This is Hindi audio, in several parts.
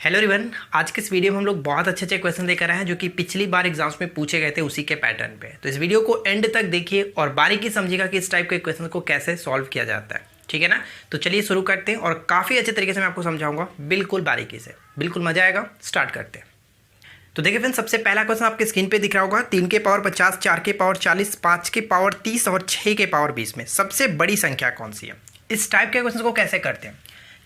हेलो एवरीवन, आज के इस वीडियो में हम लोग बहुत अच्छे क्वेश्चन लेकर आए हैं जो कि पिछली बार एग्जाम्स में पूछे गए थे उसी के पैटर्न पे। तो इस वीडियो को एंड तक देखिए और बारीकी समझिएगा कि इस टाइप के क्वेश्चन को कैसे सॉल्व किया जाता है। ठीक है ना। तो चलिए शुरू करते हैं और काफ़ी अच्छे तरीके से मैं आपको समझाऊंगा, बिल्कुल बारीकी से, बिल्कुल मजा आएगा। स्टार्ट करते हैं। तो देखिए फ्रेंड्स, सबसे पहला क्वेश्चन आपके स्क्रीन पे दिख रहा होगा। 3 के पावर 50, 4 के पावर 40, 5 के पावर 30 और 6 के पावर 20 में सबसे बड़ी संख्या कौन सी है। इस टाइप के क्वेश्चन को कैसे करते हैं,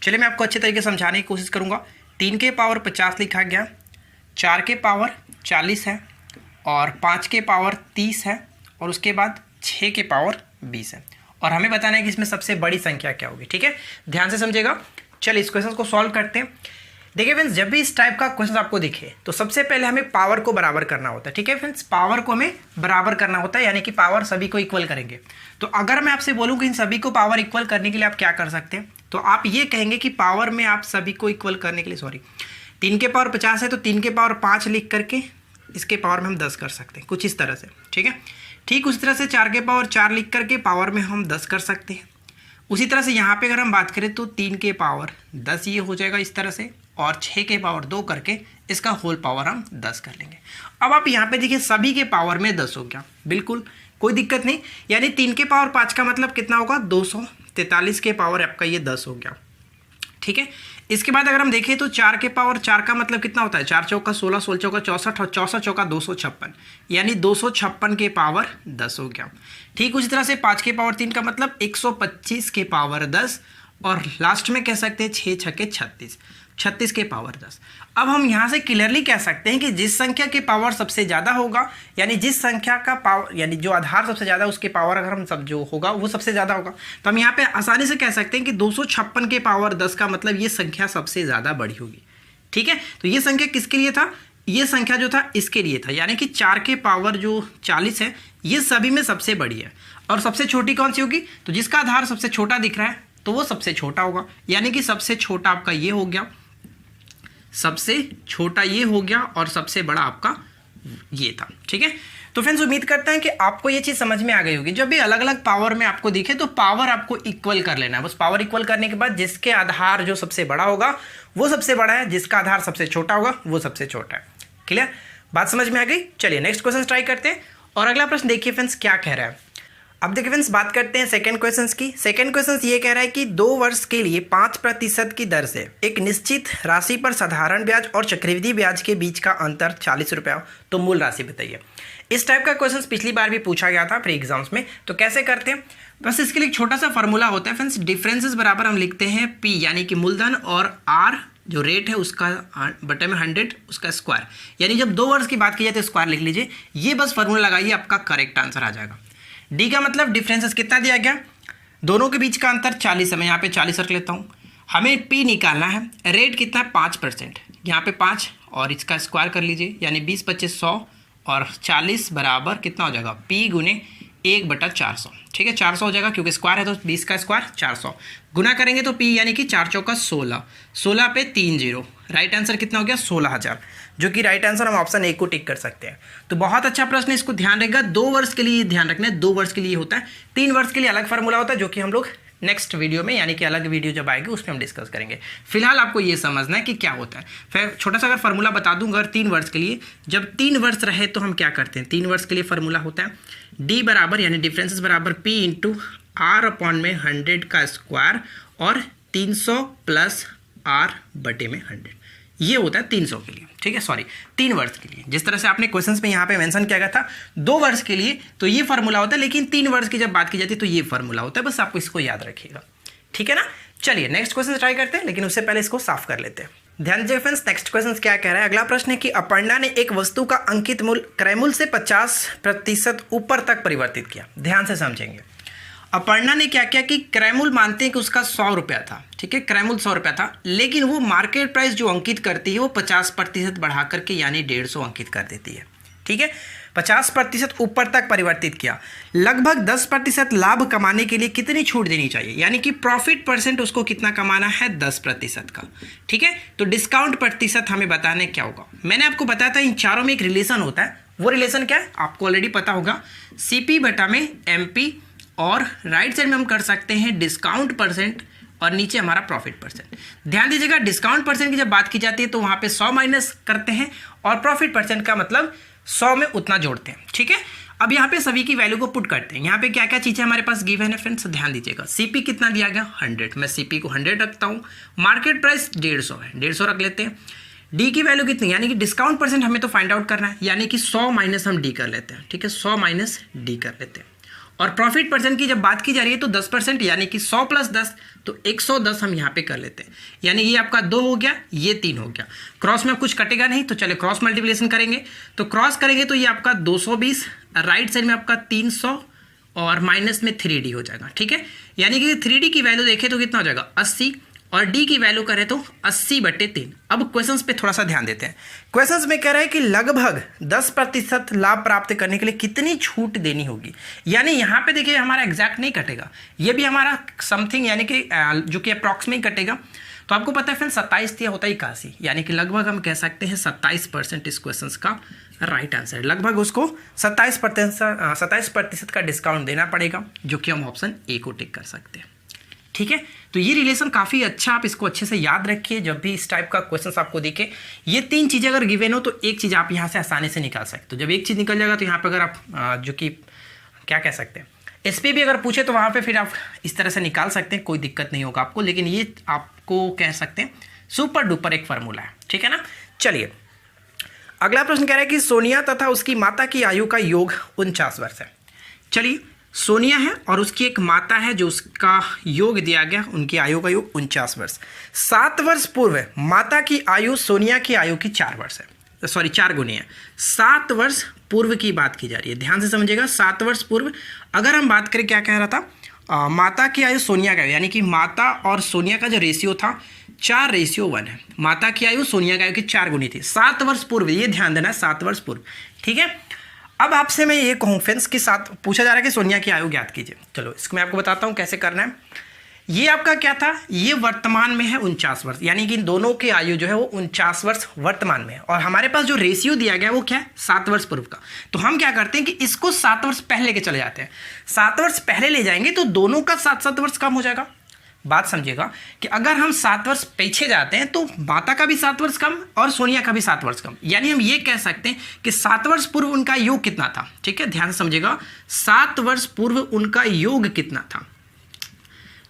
चलिए मैं आपको अच्छे तरीके से समझाने की कोशिश करूंगा। 3 के पावर 50 लिखा गया, 4 के पावर 40 है और 5 के पावर 30 है और उसके बाद 6 के पावर 20 है और हमें बताना है कि इसमें सबसे बड़ी संख्या क्या होगी। ठीक है, ध्यान से समझिएगा। चलिए इस क्वेश्चन को सॉल्व करते हैं। देखिए फ्रेंड्स, जब भी इस टाइप का क्वेश्चन आपको दिखे तो सबसे पहले हमें पावर को बराबर करना होता है। ठीक है फ्रेंड्स, पावर को हमें बराबर करना होता है, यानी कि पावर सभी को इक्वल करेंगे। तो अगर मैं आपसे बोलूं कि इन सभी को पावर इक्वल करने के लिए आप क्या कर सकते हैं, तो आप ये कहेंगे कि पावर में आप सभी को इक्वल करने के लिए 3 के पावर 50 है तो 3 के पावर 5 लिख करके इसके पावर में हम 10 कर सकते हैं, कुछ इस तरह से। ठीक है, ठीक उसी तरह से 4 के पावर 4 लिख करके पावर में हम 10 कर सकते हैं। उसी तरह से यहाँ पे अगर हम बात करें तो 3 के पावर 10 ये हो जाएगा इस तरह से और 6 के पावर 2 करके इसका होल पावर हम 10 कर लेंगे। अब आप यहाँ पे देखिए सभी के पावर में 10 हो गया, बिल्कुल कोई दिक्कत नहीं। यानी 3 के पावर 5 का मतलब कितना होगा, 243 के पावर आपका ये 10 हो गया। ठीक है, इसके बाद अगर हम देखें तो 4 के पावर 4 का मतलब कितना होता है, 4 चौका 16, 16 चौका 64 और 64 चौका 256, यानी 256 के पावर 10 हो गया। ठीक उसी तरह से 5 के पावर 3 का मतलब 125 के पावर 10 और लास्ट में कह सकते हैं 6 छक्के 36, 36 के पावर 10। अब हम यहाँ से क्लियरली कह सकते हैं कि जिस संख्या के पावर सबसे ज़्यादा होगा, यानी जिस संख्या का पावर, यानी जो आधार सबसे ज़्यादा उसके पावर अगर हम सब जो होगा वो सबसे ज़्यादा होगा, तो हम यहाँ पे आसानी से कह सकते हैं कि 256 के पावर 10 का मतलब ये संख्या सबसे ज़्यादा बड़ी होगी। ठीक है, तो ये संख्या किसके लिए था, ये संख्या जो था इसके लिए था, यानी कि 4 के पावर जो 40 है ये सभी में सबसे बड़ी है। और सबसे छोटी कौन सी होगी, तो जिसका आधार सबसे छोटा दिख रहा है तो वो सबसे छोटा होगा, यानी कि सबसे छोटा आपका ये हो गया, सबसे छोटा ये हो गया और सबसे बड़ा आपका ये था। ठीक है, तो फ्रेंड्स उम्मीद करते हैं कि आपको ये चीज़ समझ में आ गई होगी। जब भी अलग अलग पावर में आपको दिखे तो पावर आपको इक्वल कर लेना है। बस पावर इक्वल करने के बाद जिसके आधार जो सबसे बड़ा होगा वो सबसे बड़ा है, जिसका आधार सबसे छोटा होगा वो सबसे छोटा है। क्लियर, बात समझ में आ गई। चलिए नेक्स्ट क्वेश्चन ट्राई करते हैं और अगला प्रश्न देखिए फ्रेंड्स क्या कह रहा है। अब देखिए फ्रेंड्स, बात करते हैं सेकंड क्वेश्चन की। सेकंड क्वेश्चन ये कह रहा है कि 2 वर्ष के लिए 5% की दर से एक निश्चित राशि पर साधारण ब्याज और चक्रवृद्धि ब्याज के बीच का अंतर 40 रुपये हो, तो मूल राशि बताइए। इस टाइप का क्वेश्चन पिछली बार भी पूछा गया था प्री एग्जाम्स में। तो कैसे करते हैं, बस इसके लिए एक छोटा सा फॉर्मूला होता है फ्रेंड्स। डिफरेंसेस बराबर हम लिखते हैं P यानी कि मूलधन और R जो रेट है उसका बटे में 100 उसका स्क्वायर, यानी जब 2 वर्ष की बात की जाए तो स्क्वायर लिख लीजिए। ये बस फॉर्मूला लगाइए, आपका करेक्ट आंसर आ जाएगा। डी का मतलब डिफरेंसेस कितना दिया गया, दोनों के बीच का अंतर 40 है, मैं यहाँ पे 40 रख लेता हूँ। हमें पी निकालना है, रेट कितना है 5%, यहाँ पे 5 और इसका स्क्वायर कर लीजिए, यानी 20 25 100 और 40 बराबर कितना हो जाएगा, पी गुने 1/400। ठीक है, 400 हो जाएगा क्योंकि स्क्वायर है तो 20 का स्क्वायर 400 गुना करेंगे तो पी यानी कि 4 चौका 16, 16 पे 3 0, राइट आंसर कितना हो गया 16,000, जो कि राइट आंसर हम ऑप्शन ए को टिक कर सकते हैं। तो बहुत अच्छा प्रश्न है, इसको ध्यान रखिएगा। 2 वर्ष के लिए ध्यान रखना है, 2 वर्ष के लिए होता है, 3 वर्ष के लिए अलग फार्मूला होता है जो कि हम लोग नेक्स्ट वीडियो में, यानी कि अलग वीडियो जब आएगी उसमें हम डिस्कस करेंगे। फिलहाल आपको ये समझना है कि क्या होता है। फिर छोटा सा अगर फार्मूला बता दूं, अगर 3 वर्ष के लिए, जब 3 वर्ष रहे तो हम क्या करते हैं, 3 वर्ष के लिए फार्मूला होता है डी बराबर यानी डिफरेंसेस बराबर पी इंटू आर अपॉन में 100 का स्क्वायर और 300 प्लस आर बटे में 100, ये होता है 300 के लिए। ठीक है, सॉरी 3 वर्ष के लिए। जिस तरह से आपने क्वेश्चंस में यहाँ पे मेंशन किया गया था 2 वर्ष के लिए तो ये फार्मूला होता है, लेकिन 3 वर्ष की जब बात की जाती है तो ये फार्मूला होता है, बस आपको इसको याद रखिएगा। ठीक है ना। चलिए नेक्स्ट क्वेश्चन ट्राई करते हैं, लेकिन उससे पहले इसको साफ कर लेते हैं। ध्यान दीजिए फ्रेंड्स, नेक्स्ट क्वेश्चन क्या कह रहा है। अगला प्रश्न है कि अपर्णा ने एक वस्तु का अंकित मूल्य क्रय मूल्य से 50% ऊपर तक परिवर्तित किया। ध्यान से समझेंगे, अपर्णा ने क्या किया कि क्रय मूल्य मानते हैं कि उसका 100 रुपया था। ठीक है, क्रय मूल्य 100 रुपया था, लेकिन वो मार्केट प्राइस जो अंकित करती है वो 50% बढ़ा करके यानी 150 अंकित कर देती है। ठीक है, 50% ऊपर तक परिवर्तित किया। लगभग 10% लाभ कमाने के लिए कितनी छूट देनी चाहिए, यानी कि प्रॉफिट परसेंट उसको कितना कमाना है 10% का। ठीक है, तो डिस्काउंट प्रतिशत हमें बताने क्या होगा। मैंने आपको बताया था इन चारों में एक रिलेशन होता है, वो रिलेशन क्या है आपको ऑलरेडी पता होगा, CP बटा में MP और राइट साइड में हम कर सकते हैं डिस्काउंट परसेंट और नीचे हमारा प्रॉफिट परसेंट। ध्यान दीजिएगा डिस्काउंट परसेंट की जब बात की जाती है तो वहाँ पे 100 माइनस करते हैं और प्रॉफिट परसेंट का मतलब 100 में उतना जोड़ते हैं। ठीक है, अब यहाँ पे सभी की वैल्यू को पुट करते हैं। यहाँ पे क्या क्या चीज़ें हमारे पास गिवन है फ्रेंड्स, ध्यान दीजिएगा। सीपी कितना दिया गया 100, मैं सीपी को 100 रखता हूँ। मार्केट प्राइस 150 है, 150 रख लेते हैं। डी की वैल्यू कितनी, यानी कि डिस्काउंट परसेंट हमें तो फाइंड आउट करना है, यानी कि 100 माइनस हम डी कर लेते हैं। ठीक है, 100 माइनस डी कर लेते हैं। और प्रॉफिट परसेंट की जब बात की जा रही है तो 10%, यानी कि 100 प्लस 10 तो 110 हम यहाँ पे कर लेते हैं। यानी ये आपका 2 हो गया, ये 3 हो गया। क्रॉस में अब कुछ कटेगा नहीं तो चले क्रॉस मल्टीप्लिकेशन करेंगे। तो क्रॉस करेंगे तो ये आपका 220, राइट साइड में आपका 300 और माइनस में 3D हो जाएगा। ठीक है, यानी कि 3D की वैल्यू देखें तो कितना हो जाएगा 80 और डी की वैल्यू करें तो 80/3। अब क्वेश्चंस पे थोड़ा सा ध्यान देते हैं। क्वेश्चंस में कह रहा है कि लगभग 10% लाभ प्राप्त करने के लिए कितनी छूट देनी होगी। यानी यहाँ पे देखिए हमारा एग्जैक्ट नहीं कटेगा, ये भी हमारा समथिंग यानी कि जो कि अप्रॉक्सीमेट कटेगा। तो आपको पता है फ्रेंड 27 दिया होता है 81, यानी कि लगभग हम कह सकते हैं 27% इस क्वेश्चन का राइट आंसर। लगभग उसको 27% का डिस्काउंट देना पड़ेगा, जो कि हम ऑप्शन ए को टिक कर सकते हैं। ठीक है, तो ये रिलेशन काफ़ी अच्छा, आप इसको अच्छे से याद रखिए जब भी इस टाइप का क्वेश्चन आपको दिखे। ये 3 चीज़ें अगर गिवन हो तो एक चीज़ आप यहाँ से आसानी से निकाल सकते हो। जब एक चीज़ निकल जाएगा तो यहाँ पे अगर आप जो कि क्या कह सकते हैं एसपी भी अगर पूछे तो वहाँ पे फिर आप इस तरह से निकाल सकते हैं, कोई दिक्कत नहीं होगा आपको। लेकिन ये आपको कह सकते हैं सुपर डुपर एक फार्मूला है। ठीक है ना, चलिए अगला प्रश्न कह रहा है कि सोनिया तथा उसकी माता की आयु का योग 49 वर्ष है। चलिए सोनिया है और उसकी एक माता है जो उसका योग दिया गया, उनकी आयु का योग 49 वर्ष। 7 वर्ष पूर्व माता की आयु सोनिया की आयु की 4 वर्ष है, सॉरी 4 गुनी है। 7 वर्ष पूर्व की बात की जा रही है, ध्यान से समझिएगा। 7 वर्ष पूर्व अगर हम बात करें, क्या कह रहा था, माता की आयु सोनिया का, यानी कि माता और सोनिया का जो रेशियो था 4:1 है। माता की आयु सोनिया की आयु की 4 गुनी थी 7 वर्ष पूर्व, ये ध्यान देना 7 वर्ष पूर्व। ठीक है, अब आपसे मैं ये कहूँ फ्रेंड्स के साथ पूछा जा रहा है कि सोनिया की आयु ज्ञात कीजिए। चलो इसको मैं आपको बताता हूँ कैसे करना है। ये आपका क्या था, ये वर्तमान में है 49 वर्ष, यानी कि इन दोनों की आयु जो है वो 49 वर्ष वर्तमान में है। और हमारे पास जो रेशियो दिया गया है वो क्या है 7 वर्ष पूर्व का। तो हम क्या करते हैं कि इसको 7 वर्ष पहले के चले जाते हैं। 7 वर्ष पहले ले जाएंगे तो दोनों का 7-7 वर्ष कम हो जाएगा। बात समझिएगा कि अगर हम 7 वर्ष पीछे जाते हैं तो माता का भी 7 वर्ष कम और सोनिया का भी 7 वर्ष कम, यानी हम ये कह सकते हैं कि 7 वर्ष पूर्व उनका योग कितना था। ठीक है, ध्यान से समझिएगा, 7 वर्ष पूर्व उनका योग कितना था।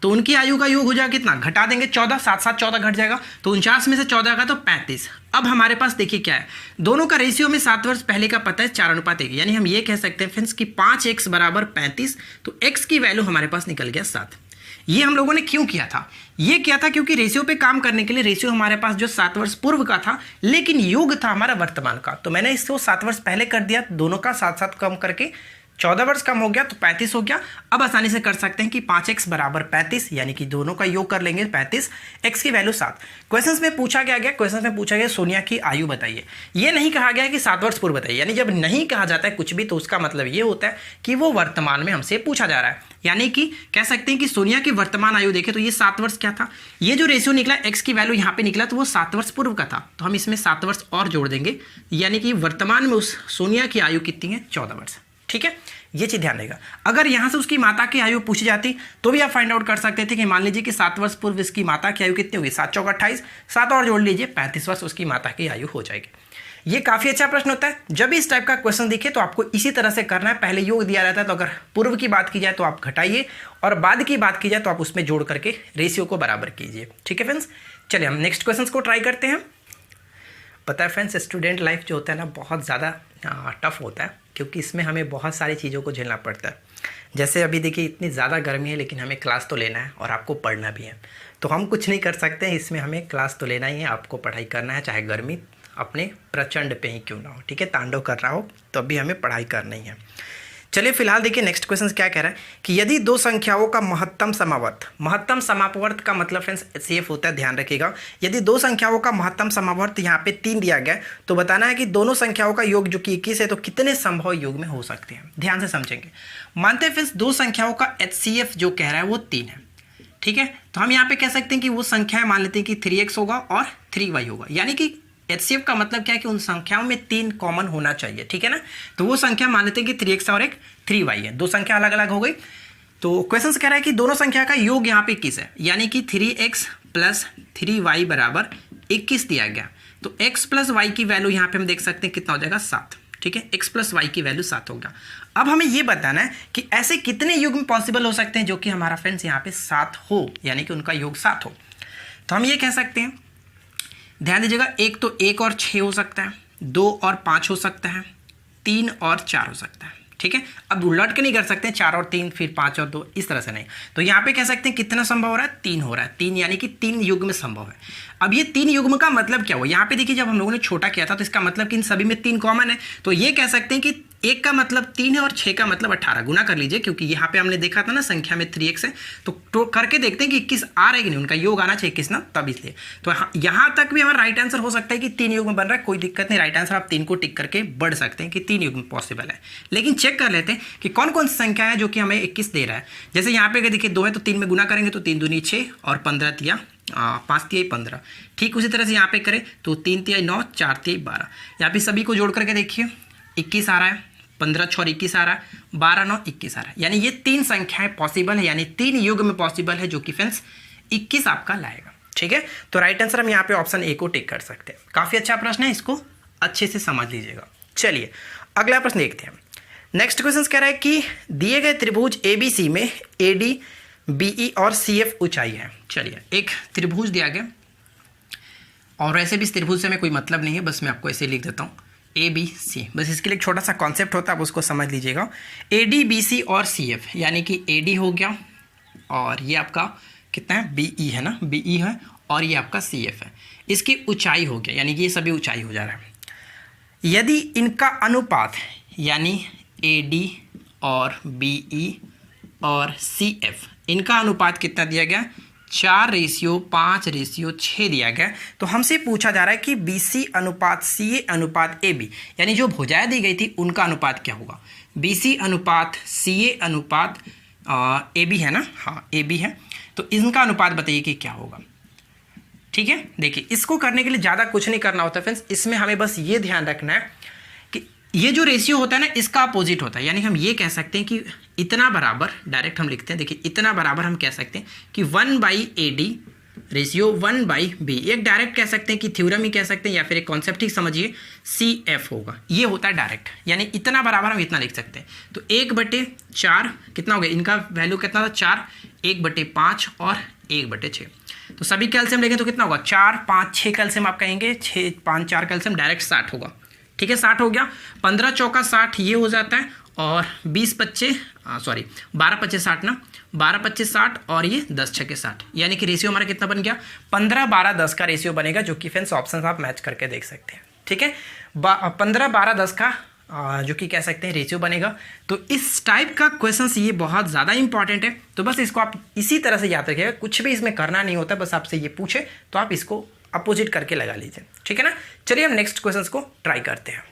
तो उनकी आयु का योग हो जाएगा कितना, घटा देंगे 14, 7-7 14 घट जाएगा, तो 49 में से 14 का तो 35। अब हमारे पास देखिए क्या है, दोनों का रेशियो में 7 वर्ष पहले का पता है 4:1, यानी हम ये कह सकते हैं फ्रेंड्स कि 5x बराबर 35। तो x की वैल्यू हमारे पास निकल गया 7। ये हम लोगों ने क्यों किया था, ये किया था क्योंकि रेशियो पे काम करने के लिए रेशियो हमारे पास जो 7 वर्ष पूर्व का था, लेकिन योग था हमारा वर्तमान का, तो मैंने इसको 7 वर्ष पहले कर दिया, दोनों का 7-7 कम करके 14 वर्ष कम हो गया तो 35 हो गया। अब आसानी से कर सकते हैं कि 5x बराबर 35, यानी कि दोनों का योग कर लेंगे 35, x की वैल्यू 7। क्वेश्चंस में पूछा गया सोनिया की आयु बताइए। ये नहीं कहा गया कि 7 वर्ष पूर्व बताइए, यानी जब नहीं कहा जाता है कुछ भी तो उसका मतलब ये होता है कि वो वर्तमान में हमसे पूछा जा रहा है। यानी कि कह सकते हैं कि सोनिया की वर्तमान आयु देखें तो ये 7 वर्ष क्या था, ये जो रेशियो निकला x की वैल्यू यहाँ पे निकला तो वो 7 वर्ष पूर्व का था, तो हम इसमें 7 वर्ष और जोड़ देंगे, यानी कि वर्तमान में उस सोनिया की आयु कितनी है 14 वर्ष। ठीक है, ये चीज ध्यान देगा। अगर यहां से उसकी माता की आयु पूछी जाती तो भी आप फाइंड आउट कर सकते थे कि मान लीजिए कि 7 वर्ष पूर्व इसकी माता की आयु कितनी होगी, 7 चौका 28, 7 और जोड़ लीजिए 35 वर्ष उसकी माता की आयु हो जाएगी। ये काफी अच्छा प्रश्न होता है, जब भी इस टाइप का क्वेश्चन दिखे तो आपको इसी तरह से करना है। पहले योग दिया रहता है तो अगर पूर्व की बात की जाए तो आप घटाइए और बाद की बात की जाए तो आप उसमें जोड़ करके रेशियो को बराबर कीजिए। ठीक है फ्रेंड्स, चलिए हम नेक्स्ट क्वेश्चन को ट्राई करते हैं। पता है फ्रेंड्स, स्टूडेंट लाइफ जो होता है ना बहुत ज़्यादा टफ होता है, क्योंकि इसमें हमें बहुत सारी चीज़ों को झेलना पड़ता है। जैसे अभी देखिए इतनी ज़्यादा गर्मी है, लेकिन हमें क्लास तो लेना है और आपको पढ़ना भी है, तो हम कुछ नहीं कर सकते हैं, इसमें हमें क्लास तो लेना ही है, आपको पढ़ाई करना है, चाहे गर्मी अपने प्रचंड पे ही क्यों ना हो। ठीक है, तांडव कर रहा हो तो अभी हमें पढ़ाई करनी है। चलिए फिलहाल देखिए नेक्स्ट क्वेश्चन क्या कह रहा है कि यदि दो संख्याओं का महत्तम समापवर्त का मतलब फ्रेंड्स HCF होता है, ध्यान रखिएगा। यदि दो संख्याओं का महत्तम समापवर्त यहाँ पे 3 दिया गया तो बताना है कि दोनों संख्याओं का योग जो कि 21 है तो कितने संभव योग में हो सकते हैं। ध्यान से समझेंगे। मानते हैं फ्रेंड्स दो संख्याओं का HCF जो कह रहा है वो 3 है। ठीक है, तो हम यहाँ पे कह सकते हैं कि वो संख्याएं मान लेते हैं कि 3x होगा और 3y होगा, यानी कि HCF का मतलब क्या है कि उन संख्याओं में 3 कॉमन होना चाहिए। ठीक है ना, तो वो संख्या मान लेते हैं कि 3x और एक 3y है, दो संख्या अलग अलग हो गई। तो क्वेश्चन कह रहा है कि दोनों संख्या का योग यहाँ पे 21 है, यानी कि 3x प्लस 3y बराबर 21 दिया गया। तो x प्लस वाई की वैल्यू यहाँ पे हम देख सकते हैं कितना हो जाएगा 7। ठीक है, x प्लस वाई की वैल्यू 7 होगा। अब हमें ये बताना है कि ऐसे कितने युग्म पॉसिबल हो सकते हैं जो कि हमारा फ्रेंड्स यहाँ पे 7 हो, यानी कि उनका योग 7 हो। तो हम ये कह सकते हैं, ध्यान दीजिएगा, एक तो 1 और 6 हो सकता है, 2 और 5 हो सकता है, 3 और 4 हो सकता है। ठीक है, अब उलट के नहीं कर सकते 4 और 3 फिर 5 और 2, इस तरह से नहीं। तो यहाँ पे कह सकते हैं कितना संभव हो रहा है, 3 हो रहा है, 3 यानी कि 3 युग्म संभव है। अब ये 3 युग्म का मतलब क्या हुआ, यहाँ पे देखिए जब हम लोगों ने छोटा किया था तो इसका मतलब कि इन सभी में 3 कॉमन है। तो ये कह सकते हैं कि 1 का मतलब 3 है और 6 का मतलब 18। गुना कर लीजिए, क्योंकि यहाँ पे हमने देखा था ना संख्या में 3x है, तो करके देखते हैं कि 21 आ रहा है कि नहीं, उनका योग आना चाहिए 21 ना, तब इसलिए। तो यहाँ तक भी हमारा राइट आंसर हो सकता है कि 3 युग्म बन रहा है, कोई दिक्कत नहीं, राइट आंसर आप 3 को टिक करके बढ़ सकते हैं कि 3 युग्म पॉसिबल है। लेकिन चेक कर लेते हैं कि कौन कौन सी संख्या है जो कि हमें 21 दे रहा है। जैसे यहाँ पे देखिए 2 है तो 3 में गुना करेंगे तो 3 दूनी 6 और 15 तिया 5 तिया 15। ठीक उसी तरह से यहाँ पे करें तो 3 तिया 9, 4 तिया 12। यहाँ पे सभी को जोड़ करके देखिए 21 आ रहा है, 15 6 21 आ रहा है, 12 9 21 आ रहा है, यानी ये 3 संख्याएं पॉसिबल है, यानी 3 युग्म में पॉसिबल है जो कि फ्रेंड्स 21 आपका लाएगा। ठीक है, तो राइट आंसर हम यहाँ पे ऑप्शन ए को टिक कर सकते हैं। काफ़ी अच्छा प्रश्न है, इसको अच्छे से समझ लीजिएगा। चलिए अगला प्रश्न देखते हैं। नेक्स्ट क्वेश्चन कह रहा है कि दिए गए त्रिभुज ABC में AD BE और CF ऊंचाई है। चलिए एक त्रिभुज दिया गया, और वैसे भी इस त्रिभुज से हमें कोई मतलब नहीं है, बस मैं आपको ऐसे लिख देता हूँ ABC, बस इसके लिए एक छोटा सा कॉन्सेप्ट होता है, आप उसको समझ लीजिएगा। AD BC और CF, यानी कि AD हो गया और ये आपका कितना है BE है ना, BE है, और ये आपका CF है, इसकी ऊंचाई हो गया, यानी कि ये सभी ऊंचाई हो जा रहा है। यदि इनका अनुपात यानी AD और BE और CF, इनका अनुपात कितना दिया गया, 4:5:6 दिया गया। तो हमसे पूछा जा रहा है कि BC अनुपात CA अनुपात AB, यानी जो भुजाएं दी गई थी उनका अनुपात क्या होगा। BC अनुपात CA अनुपात AB है ना, हाँ AB है, तो इनका अनुपात बताइए कि क्या होगा। ठीक है, देखिए इसको करने के लिए ज़्यादा कुछ नहीं करना होता फ्रेंड्स, इसमें हमें बस ये ध्यान रखना है कि ये जो रेशियो होता है ना इसका अपोजिट होता है, यानी हम ये कह सकते हैं कि इतना बराबर, डायरेक्ट हम लिखते हैं, देखिए इतना बराबर हम कह सकते हैं कि 1/AD रेशियो 1/B, एक डायरेक्ट कह सकते हैं कि थ्योरम ही कह सकते हैं, या फिर एक कॉन्सेप्ट ही समझिए CF होगा, ये होता है डायरेक्ट, यानी इतना बराबर हम इतना लिख सकते हैं। तो 1/4 कितना हो गया, इनका वैल्यू कितना था 4, 1/5 और 1/6। तो सभी कैल्शियम लेंगे तो कितना होगा 4 5 6 कैल्शियम आप कहेंगे, 6 5 4 कैल्शियम, डायरेक्ट 60 होगा। ठीक है, 60 हो गया, 15 चौका 60 ये हो जाता है, और 12 पच्चे 60 ना, 12 पच्चे 60 और ये 10 छके 60, यानी कि रेशियो हमारा कितना बन गया 15 12 10 का रेशियो बनेगा, जो कि फ्रेंड्स ऑप्शन आप मैच करके देख सकते हैं। ठीक है, 15 12 10 का जो कि कह सकते हैं रेशियो बनेगा। तो इस टाइप का क्वेश्चन ये बहुत ज़्यादा इंपॉर्टेंट है, तो बस इसको आप इसी तरह से याद रखिएगा, कुछ भी इसमें करना नहीं होता, बस आपसे ये पूछे तो आप इसको अपोजिट करके लगा लीजिए। ठीक है ना, चलिए हम नेक्स्ट क्वेश्चन को ट्राई करते हैं।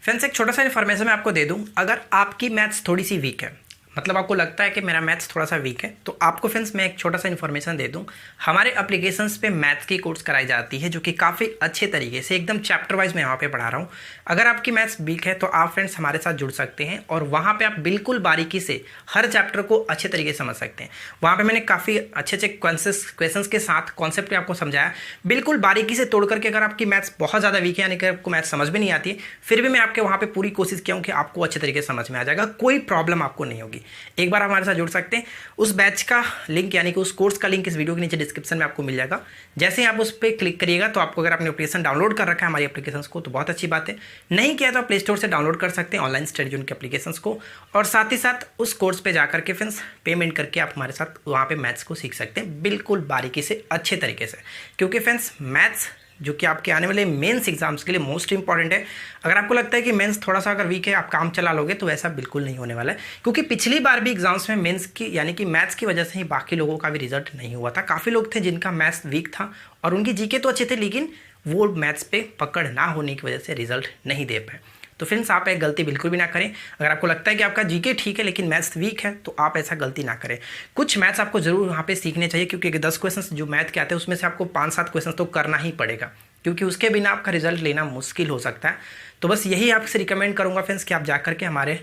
फ्रेंड्स एक छोटा सा इन्फॉर्मेशन मैं आपको दे दूं, अगर आपकी मैथ्स थोड़ी सी वीक है, मतलब आपको लगता है कि मेरा मैथ्स थोड़ा सा वीक है, तो आपको फ्रेंड्स मैं एक छोटा सा इन्फॉर्मेशन दे दूं, हमारे एप्लीकेशंस पे मैथ्स की कोर्स कराई जाती है, जो कि काफ़ी अच्छे तरीके से एकदम चैप्टर वाइज मैं यहाँ पे पढ़ा रहा हूँ। अगर आपकी मैथ्स वीक है तो आप फ्रेंड्स हमारे साथ जुड़ सकते हैं, और वहाँ पे आप बिल्कुल बारीकी से हर चैप्टर को अच्छे तरीके से समझ सकते हैं। वहाँ पे मैंने काफ़ी अच्छे अच्छे क्वेश्चंस के साथ कॉन्सेप्ट आपको समझाया, बिल्कुल बारीकी से तोड़ करके। अगर आपकी मैथ्स बहुत ज़्यादा वीक है, यानी कि आपको मैथ्स समझ में नहीं आती है, फिर भी मैं आपके वहाँ पर पूरी कोशिश किया हूँ कि आपको अच्छे तरीके से समझ में आ जाएगा, कोई प्रॉब्लम आपको नहीं होगी। एक बार हमारे साथ जुड़ सकते हैं। उस बैच का लिंक यानी कि उस कोर्स का लिंक इस वीडियो के नीचे डिस्क्रिप्शन में आपको मिल जाएगा। जैसे ही आप उस पर क्लिक करिएगा तो आपको, अगर आपने एप्लीकेशन डाउनलोड कर रखा है हमारी एप्लीकेशन को, तो बहुत अच्छी बात है, नहीं किया तो आप प्ले स्टोर से डाउनलोड कर सकते हैं ऑनलाइन स्टडी जोन के एप्लीकेशन को, और साथ ही साथ उस कोर्स पर जाकर के फ्रेंड्स पेमेंट करके आप हमारे साथ वहाँ पर मैथ्स को सीख सकते हैं बिल्कुल बारीकी से, अच्छे तरीके से। क्योंकि फ्रेंड्स मैथ्स जो कि आपके आने वाले मेंस एग्जाम्स के लिए मोस्ट इंपॉर्टेंट है। अगर आपको लगता है कि मेंस थोड़ा सा अगर वीक है, आप काम चला लोगे, तो ऐसा बिल्कुल नहीं होने वाला है। क्योंकि पिछली बार भी एग्जाम्स में मेंस की यानी कि मैथ्स की वजह से ही बाकी लोगों का भी रिजल्ट नहीं हुआ था। काफ़ी लोग थे जिनका मैथ्स वीक था और उनकी जीके तो अच्छे थे, लेकिन वो मैथ्स पे पकड़ ना होने की वजह से रिजल्ट नहीं दे पाए। तो फ्रेंड्स आप एक गलती बिल्कुल भी ना करें। अगर आपको लगता है कि आपका जीके ठीक है लेकिन मैथ्स वीक है, तो आप ऐसा गलती ना करें। कुछ मैथ्स आपको जरूर वहाँ पे सीखने चाहिए, क्योंकि 10 क्वेश्चन जो मैथ के आते हैं उसमें से आपको 5-7 क्वेश्चन तो करना ही पड़ेगा, क्योंकि उसके बिना आपका रिजल्ट लेना मुश्किल हो सकता है। तो बस यही आपसे रिकमेंड करूँगा फ्रेंड्स कि आप जा करके हमारे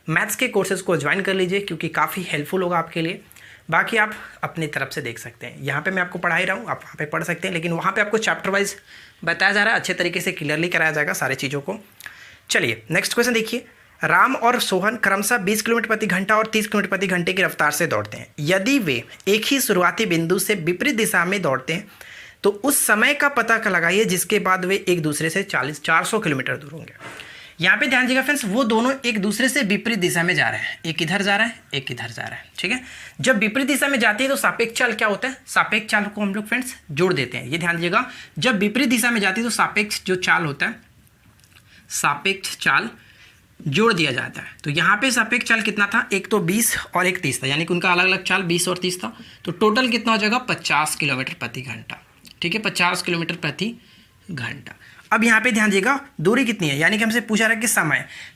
मैथ्स के कोर्सेज़ को ज्वाइन कर लीजिए, क्योंकि काफ़ी हेल्पफुल होगा आपके लिए। बाकी आप अपनी तरफ से देख सकते हैं, यहाँ पे मैं आपको पढ़ा ही रहा हूँ, आप वहाँ पे पढ़ सकते हैं, लेकिन वहाँ पे आपको चैप्टर वाइज बताया जा रहा है, अच्छे तरीके से क्लियरली कराया जाएगा सारी चीज़ों को। चलिए नेक्स्ट क्वेश्चन देखिए। राम और सोहन क्रमशः 20 किलोमीटर प्रति घंटा और 30 किलोमीटर प्रति घंटे की रफ्तार से दौड़ते हैं। यदि वे एक ही शुरुआती बिंदु से विपरीत दिशा में दौड़ते हैं तो उस समय का पता लगाइए जिसके बाद वे एक दूसरे से 400 किलोमीटर दूर होंगे। यहाँ पे ध्यान दीजिएगा फ्रेंड्स, वो दोनों एक दूसरे से विपरीत दिशा में जा रहे हैं, एक इधर जा रहा है, एक इधर जा रहा है, ठीक है। जब विपरीत दिशा में जाती है तो सापेक्ष चाल क्या होता है, सापेक्ष चाल को हम लोग फ्रेंड्स जोड़ देते हैं। ये ध्यान दीजिएगा, जब विपरीत दिशा में जाती है तो सापेक्ष जो चाल होता है, सापेक्ष चाल जोड़ दिया जाता है। तो यहाँ पे सापेक्ष चाल कितना था, एक तो 20 और एक 30 था, यानी कि उनका अलग अलग चाल 20 और 30 था। तो टोटल कितना हो जाएगा, 50 किलोमीटर प्रति घंटा, ठीक है, 50 किलोमीटर प्रति घंटा। अब यहाँ पे ध्यान दीजिएगा, दूरी कितनी है, यानी कि हमसे पूछा रहा है कि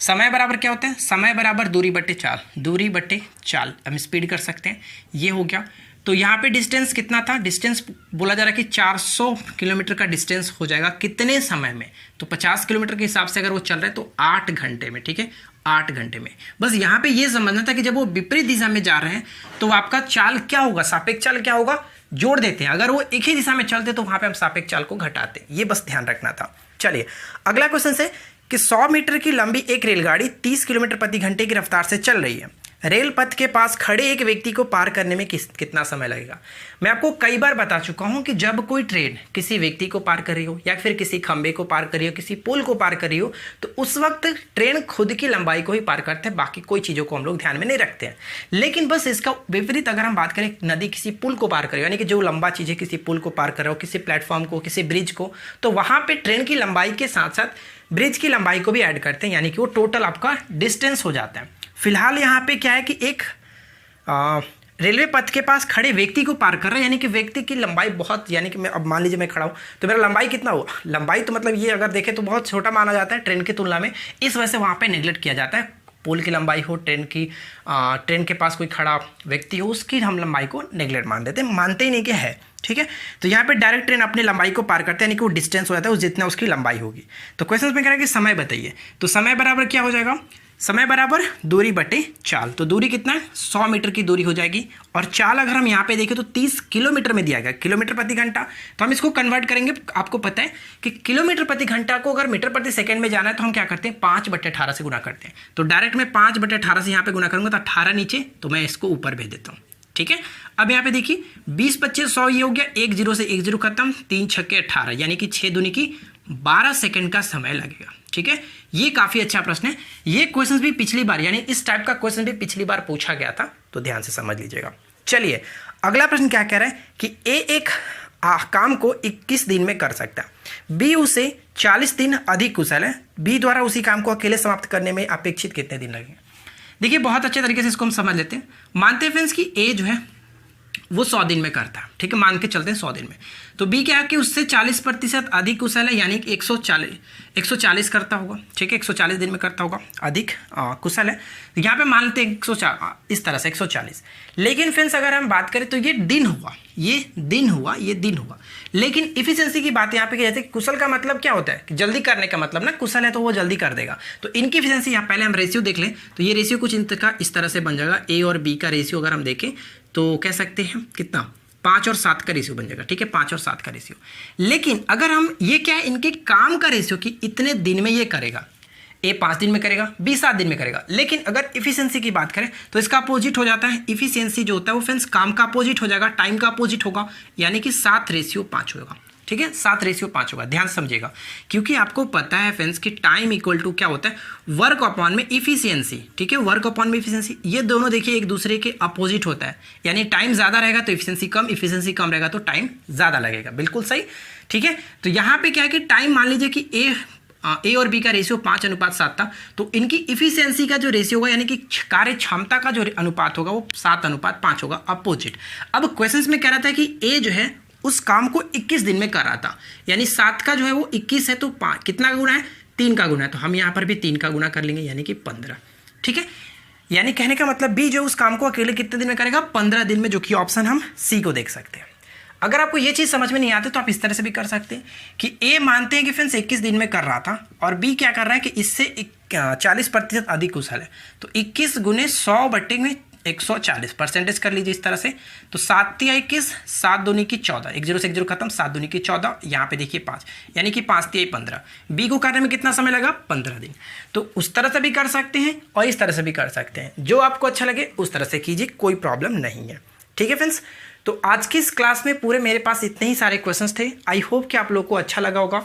समय बराबर क्या होता है, समय बराबर दूरी बट्टे चाल, दूरी बट्टे चाल हम स्पीड कर सकते हैं, ये हो गया। तो यहाँ पे डिस्टेंस कितना था, डिस्टेंस बोला जा रहा है कि 400 किलोमीटर का डिस्टेंस हो जाएगा कितने समय में, तो 50 किलोमीटर के हिसाब से अगर वो चल रहा है तो 8 घंटे में, ठीक है, 8 घंटे में। बस यहाँ पे ये समझना था कि जब वो विपरीत दिशा में जा रहे हैं तो आपका चाल क्या होगा, सापेक्ष चाल क्या होगा, जोड़ देते हैं। अगर वो एक ही दिशा में चलते तो वहाँ पे हम सापेक्ष चाल को घटाते हैं, ये बस ध्यान रखना था। चलिए अगला क्वेश्चन से कि 100 मीटर की लंबी एक रेलगाड़ी 30 किलोमीटर प्रति घंटे की रफ्तार से चल रही है। रेल पथ के पास खड़े एक व्यक्ति को पार करने में कितना समय लगेगा। मैं आपको कई बार बता चुका हूं कि जब कोई ट्रेन किसी व्यक्ति को पार कर रही हो या फिर किसी खंबे को पार कर रही हो, किसी पुल को पार कर रही हो, तो उस वक्त ट्रेन खुद की लंबाई को ही पार करते हैं, बाकी कोई चीज़ों को हम लोग ध्यान में नहीं रखते हैं। लेकिन बस इसका विपरीत अगर हम बात करें, नदी किसी पुल को पार कर रही हो, यानी कि जो लंबा चीज़ है किसी पुल को पार कर रहे हो, किसी प्लेटफॉर्म को, किसी ब्रिज को, तो वहाँ पर ट्रेन की लंबाई के साथ साथ ब्रिज की लंबाई को भी ऐड करते हैं, यानी कि वो टोटल आपका डिस्टेंस हो जाता है। फिलहाल यहाँ पे क्या है कि एक रेलवे पथ के पास खड़े व्यक्ति को पार कर रहा है, यानी कि व्यक्ति की लंबाई बहुत, यानी कि मैं अब मान लीजिए मैं खड़ा हूँ तो मेरा लंबाई कितना हुआ, लंबाई तो मतलब ये अगर देखें तो बहुत छोटा माना जाता है ट्रेन की तुलना में, इस वजह से वहाँ पे नेगलेक्ट किया जाता है। पुल की लंबाई हो, ट्रेन के पास कोई खड़ा व्यक्ति हो, उसकी हम लंबाई को नेगलेक्ट मान देते हैं, मानते ही नहीं कि है, ठीक है। तो यहाँ पे डायरेक्ट ट्रेन अपनी लंबाई को पार करते हैं, यानी कि वो डिस्टेंस हो जाता है उस जितना उसकी लंबाई होगी। तो क्वेश्चन में कह रहा है कि समय बताइए, तो समय बराबर क्या हो जाएगा, समय बराबर दूरी बटे चाल। तो दूरी कितना है, 100 मीटर की दूरी हो जाएगी, और चाल अगर हम यहाँ पे देखें तो 30 किलोमीटर में दिया गया, किलोमीटर प्रति घंटा। तो हम इसको कन्वर्ट करेंगे, आपको पता है कि किलोमीटर प्रति घंटा को अगर मीटर प्रति सेकंड में जाना है तो हम क्या करते हैं, 5/18 से गुना करते हैं। तो डायरेक्ट मैं 5/18 से यहाँ पे गुना करूँगा तो 18 नीचे, तो मैं इसको ऊपर भेज देता हूँ, ठीक है। अब यहाँ पे देखिए 20 25 100 ये हो गया, 1 0 से 1 0 खत्म, 3 छक्के 18, यानी कि 6 दूनी की 12 सेकंड का समय लगेगा, ठीक है। ये काफी अच्छा प्रश्न है। ये क्वेश्चन भी पिछली बार, यानी इस टाइप का क्वेश्चन भी पिछली बार पूछा गया था, तो ध्यान से समझ लीजिएगा। चलिए अगला प्रश्न क्या कह रहा है कि ए एक काम को 21 दिन में कर सकता है, बी उसे 40 दिन अधिक कुशल है, बी द्वारा उसी काम को अकेले समाप्त करने में अपेक्षित कितने दिन लगेंगे। देखिए बहुत अच्छे तरीके से इसको हम समझ लेते हैं। मानते हैं फ्रेंड्स कि ए जो है वो 100 दिन में करता है, ठीक है, मान के चलते हैं 100 दिन में। तो बी क्या है कि उससे 40% अधिक कुशल है, यानी कि 140 करता होगा, ठीक है, 140 दिन में करता होगा, अधिक कुशल है। तो यहाँ पे मान लेते हैं 104, इस तरह से 140। लेकिन फ्रेंड्स अगर हम बात करें तो ये दिन हुआ, ये दिन हुआ, ये दिन हुआ। लेकिन इफिशिएंसी की बात यहाँ पे की जाती है, कुशल का मतलब क्या होता है, जल्दी करने का मतलब ना, कुशल है तो वो जल्दी कर देगा। तो इनकी इफिशिएंसी, यहाँ पहले हम रेशियो देख लें, तो ये रेशियो कुछ इनका इस तरह से बन जाएगा, ए और बी का रेशियो अगर हम देखें तो कह सकते हैं कितना, 5 और 7 का रेशियो बन जाएगा, ठीक है, 5 और 7 का रेशियो। लेकिन अगर हम ये क्या है, इनके काम का रेशियो कि इतने दिन में ये करेगा, ए 5 दिन में करेगा, बी 7 दिन में करेगा। लेकिन अगर इफिशिएंसी की बात करें तो इसका अपोजिट हो जाता है, इफिशिएंसी जो होता है वो फ्रेंड्स काम का अपोजिट हो जाएगा, टाइम का अपोजिट होगा, यानी कि 7:5 होगा, ठीक है, 7:5 होगा। ध्यान समझिएगा, क्योंकि आपको पता है फ्रेंड्स कि टाइम इक्वल टू क्या होता है, वर्क अपॉन में इफिशियंसी, ठीक है, वर्क अपॉन में इफिशियंसी, ये दोनों देखिए एक दूसरे के अपोजिट होता है, यानी टाइम ज़्यादा रहेगा तो इफिशियंसी कम, इफिशियंसी कम रहेगा तो टाइम ज़्यादा लगेगा, बिल्कुल सही, ठीक है। तो यहाँ पे क्या है कि टाइम मान लीजिए कि ए और बी का रेशियो 5:7 था, तो इनकी इफिशियंसी का जो रेशियो होगा, यानी कि कार्य क्षमता का जो अनुपात होगा वो 7:5 होगा, अपोजिट। अब क्वेश्चन में कह रहा था कि ए जो है उस काम को 21 दिन में कर रहा था, यानी 7 का जो है वो 21 है, तो 5 कितना का गुना है, 3 का गुना है, तो हम यहाँ पर भी 3 का गुना कर लेंगे, यानी कि 15, ठीक है। यानी कहने का मतलब बी जो उस काम को अकेले कितने दिन में करेगा, 15 दिन में, जो कि ऑप्शन हम सी को देख सकते हैं। अगर आपको ये चीज़ समझ में नहीं आती तो आप इस तरह से भी कर सकते हैं कि ए मानते हैं कि फ्रेंड्स 21 दिन में कर रहा था और बी क्या कर रहा है कि इससे 40% अधिक कुशल है, तो 21 गुने 100 बट्टे में 140 परसेंटेज कर लीजिए इस तरह से। तो 7 या 21, 7 दूनी की 14, 1 0 से 1 0 खत्म, 7 दूनी की 14, यहाँ पे देखिए 5, यानी कि 5 तिहाई 15। बी को करने में कितना समय लगा? 15 दिन। तो उस तरह से भी कर सकते हैं और इस तरह से भी कर सकते हैं, जो आपको अच्छा लगे उस तरह से कीजिए, कोई प्रॉब्लम नहीं है। ठीक है फ्रेंड्स, तो आज की इस क्लास में पूरे मेरे पास इतने ही सारे क्वेश्चंस थे। आई होप कि आप लोग को अच्छा लगा होगा।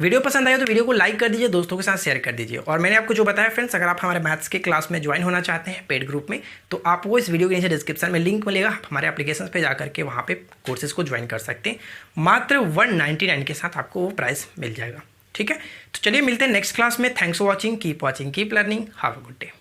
वीडियो पसंद आया तो वीडियो को लाइक कर दीजिए, दोस्तों के साथ शेयर कर दीजिए। और मैंने आपको जो बताया फ्रेंड्स, अगर आप हमारे मैथ्स के क्लास में ज्वाइन होना चाहते हैं पेड ग्रुप में, तो आपको इस वीडियो के नीचे डिस्क्रिप्शन में लिंक मिलेगा, आप हमारे एप्लीकेशन पे जा करके वहाँ पे कोर्सेज को ज्वाइन कर सकते हैं। मात्र 199 के साथ आपको वो प्राइस मिल जाएगा। ठीक है, तो चलिए मिलते हैं नेक्स्ट क्लास में। Thanks for watching, keep learning, have a good day.